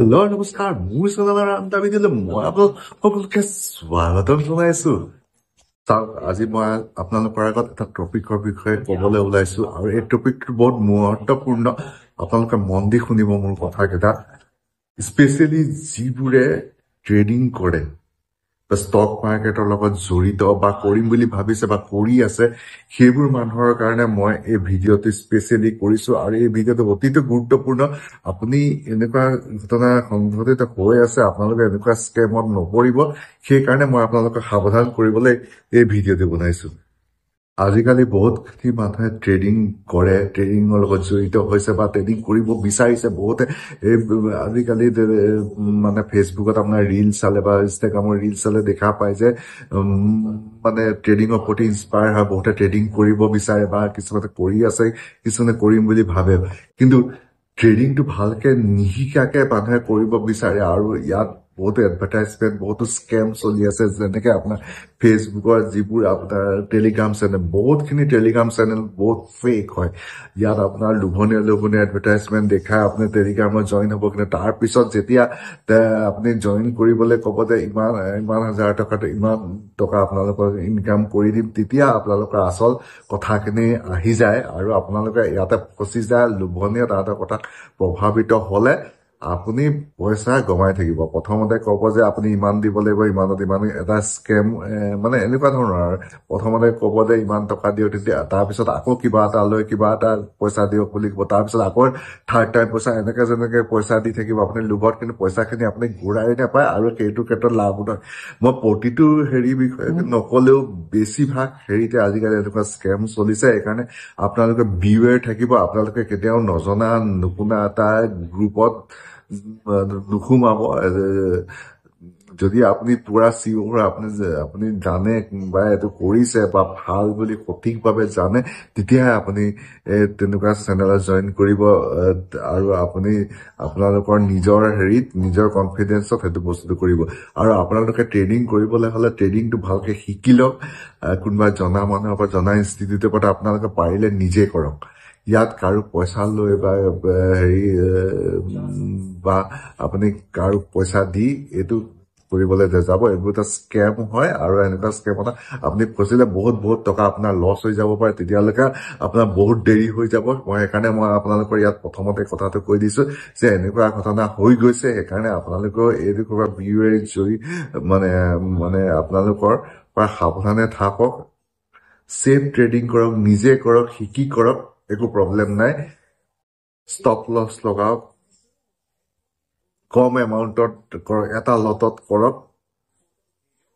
Hello' নমস্কাৰ মোৰ চেনেলৰ আনটা ভিডিঅ'লৈ মই আপোনালোকে স্বাগতম জনাইছো। চাওক, আজি মই আপোনালোকৰ আগত এটা টপিকৰ বিষয়ে ক'বলৈ ওলাইছো আৰু এই টপিকটো বহুত মহত্বপূৰ্ণ। আপোনালোকে মন দি শুনিব মোৰ কথাকেইটা, স্পেচিয়েলি যিবোৰে ট্ৰেডিং কৰে বা ষ্টক মাৰ্কেটৰ লগত জড়িত বা কৰিম বুলি ভাবিছে বা কৰি আছে, সেইবোৰ মানুহৰ কাৰণে মই এই ভিডিঅ'টো স্পেচিয়েলি কৰিছো। আৰু এই ভিডিঅ'টো অতিকৈ গুৰুত্বপূৰ্ণ। আপুনি এনেকুৱা ঘটনা সংঘটিত হৈ আছে, আপোনালোকে এনেকুৱা স্কেমত নপৰিব, সেইকাৰণে মই আপোনালোকক সাৱধান কৰিবলৈ এই ভিডিঅ'টো বনাইছো। আজিকালি বহুতখিনি মানুহে ট্ৰেডিং কৰে, ট্ৰেডিঙৰ লগত জড়িত হৈছে বা ট্ৰেডিং কৰিব বিচাৰিছে। বহুতে এই আজিকালি মানে ফেচবুকত আপোনাৰ ৰিল চালে বা ইনষ্টাগ্ৰামৰ ৰিল চালে দেখা পায় যে মানে ট্ৰেডিঙৰ প্ৰতি ইনস্পায়াৰ হয়, বহুতে ট্ৰেডিং কৰিব বিচাৰে বা কিছুমানে কৰি আছে, কিছুমানে কৰিম বুলি ভাবে। কিন্তু ট্ৰেডিংটো ভালকে নিশিকাকে মানুহে কৰিব বিচাৰে আৰু ইয়াত বহুতো এডভাৰটাইজমেণ্ট, বহুতো স্কেম চলি আছে। যেনেকে আপোনাৰ ফেচবুকৰ যিবোৰ আপোনাৰ টেলিগ্ৰাম চেনেল, বহুতখিনি টেলিগ্ৰাম চেনেল বহুত ফেক হয়। ইয়াত আপোনাৰ লোভনীয় এডভাৰটাইজমেণ্ট দেখায়, আপুনি টেলিগ্ৰামত জইন হ'ব, কিন্তু তাৰপিছত যেতিয়া আপুনি জইন কৰিবলৈ ক'ব যে ইমান হাজাৰ টকাটো ইমান টকা আপোনালোকৰ ইনকাম কৰি দিম, তেতিয়া আপোনালোকৰ আচল কথাখিনি আহি যায় আৰু আপোনালোকে ইয়াতে ফচি যায়। লোভনীয় তাহাঁতৰ কথাত প্ৰভাৱিত হ'লে আপুনি পইচা গমাই থাকিব। প্ৰথমতে ক'ব যে আপুনি ইমান দিব লাগিব, ইমানত ইমান, এটা স্কেম মানে এনেকুৱা ধৰণৰ আৰু। প্ৰথমতে ক'ব যে ইমান টকা দিয়ক, তেতিয়া তাৰপিছত আকৌ কিবা এটা লৈ কিবা এটা পইচা দিয়ক বুলি ক'ব, তাৰপিছত আকৌ থাৰ্ড টাইম পইচা, এনেকে যেনেকে পইচা দি থাকিব আপুনি লোভত, কিন্তু পইচাখিনি আপুনি ঘূৰাই নাপায় আৰু সেইটো ক্ষেত্ৰত লাভ নহয়। মই প্ৰতিটো বিষয়ে নকলেও বেছিভাগ হেৰিতে আজিকালি এনেকুৱা স্কেম চলিছে। সেইকাৰণে আপোনালোকে বিৱেৰ থাকিব। আপোনালোকে কেতিয়াও নজনা নুশুনা এটা গ্ৰুপত নোসোমাব। যদি আপুনি পুৰা চিয়ৰ আপুনি জানে বা এইটো কৰিছে বা ভাল বুলি সঠিকভাৱে জানে, তেতিয়াহে আপুনি তেনেকুৱা চেনেলত জইন কৰিব আৰু আপুনি আপোনালোকৰ নিজৰ নিজৰ কনফিডেন্সত সেইটো বস্তুটো কৰিব। আৰু আপোনালোকে ট্ৰেডিং কৰিবলৈ হ'লে ট্ৰেডিংটো ভালকে শিকি লওক। কোনোবা জনা মানুহৰ পৰা, জনা ইনষ্টিটিউটৰ পৰা আপোনালোকে পাৰিলে নিজে কৰক। ইয়াত কাৰো পইচা লৈ বা আপুনি কাৰো পইচা দি এইটো কৰিবলৈ যাব, এইবোৰ এটা স্কেম হয়। আৰু এনেকুৱা স্কেমত আপুনি ফচিলে বহুত টকা আপোনাৰ লছ হৈ যাব পাৰে। তেতিয়ালৈকে আপোনাৰ বহুত দেৰি হৈ যাব। সেইকাৰণে মই আপোনালোকৰ ইয়াত প্ৰথমতে কথাটো কৈ দিছো যে এনেকুৱা ঘটনা হৈ গৈছে। সেইকাৰণে আপোনালোকৰ এইটো মানে আপোনালোকৰ পৰা সাৱধানে থাকক, চেফ ট্ৰেডিং কৰক, নিজে কৰক, শিকি কৰক, একো প্ৰব্লেম নাই। ষ্টপ লছ লগাওক, কম এমাউণ্টত কৰক, এটা লটত কৰক,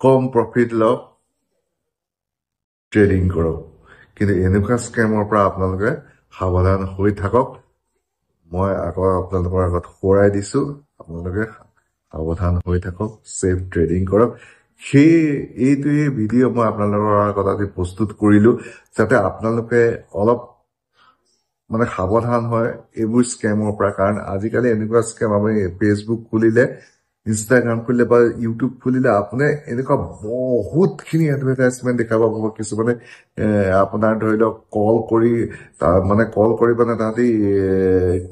কম প্ৰফিট লওক, ট্ৰেডিং কৰক। কিন্তু এনেকুৱা স্কেমৰ পৰা আপোনালোকে সাৱধান হৈ থাকক। মই আকৌ আপোনালোকৰ আগত সোঁৱৰাই দিছো, আপোনালোকে সাৱধান হৈ থাকক, চেফ ট্ৰেডিং কৰক। এইটোৱে ভিডিঅ' মই আপোনালোকৰ আগত আজি প্ৰস্তুত কৰিলো, যাতে আপোনালোকে অলপ মানে সাৱধান হয় এইবোৰ স্কেমৰ পৰা। কাৰণ আজিকালি এনেকুৱা স্কেম, আপুনি ফেচবুক খুলিলে, ইনষ্টাগ্ৰাম খুলিলে বা ইউটিউব খুলিলে আপুনি এনেকুৱা বহুতখিনি এডভাৰটাইজমেণ্ট দেখা পাব। কিছুমানে আপোনাৰ ধৰি লওক কল কৰি মানে তাহাঁতি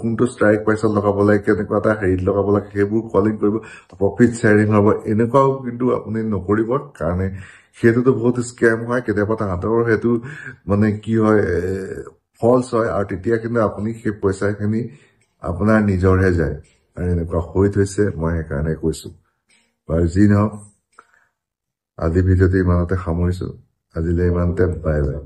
কোনটো ষ্ট্ৰাইক প্ৰাইচত লগাব লাগে, কেনেকুৱা এটা হেৰিত লগাব লাগে, সেইবোৰ কলিং কৰিব, প্ৰফিট শ্বেয়াৰিং হ'ব। এনেকুৱাও কিন্তু আপুনি নকৰিব, কাৰণ সেইটোতো বহুত স্কেম হয়। কেতিয়াবা তাহাঁতৰ সেইটো মানে কি হয়, ফলছ হয়, আৰু তেতিয়া কিন্তু আপুনি সেই পইচাখিনি আপোনাৰ নিজৰহে যায়। আৰু এনেকুৱা হৈ থৈছে, মই সেইকাৰণে কৈছো। বাৰু যি নহওক, আজি ভিডিঅ'টো ইমানতে সামৰিছো। আজিলৈ ইমানতে, বাই বাই।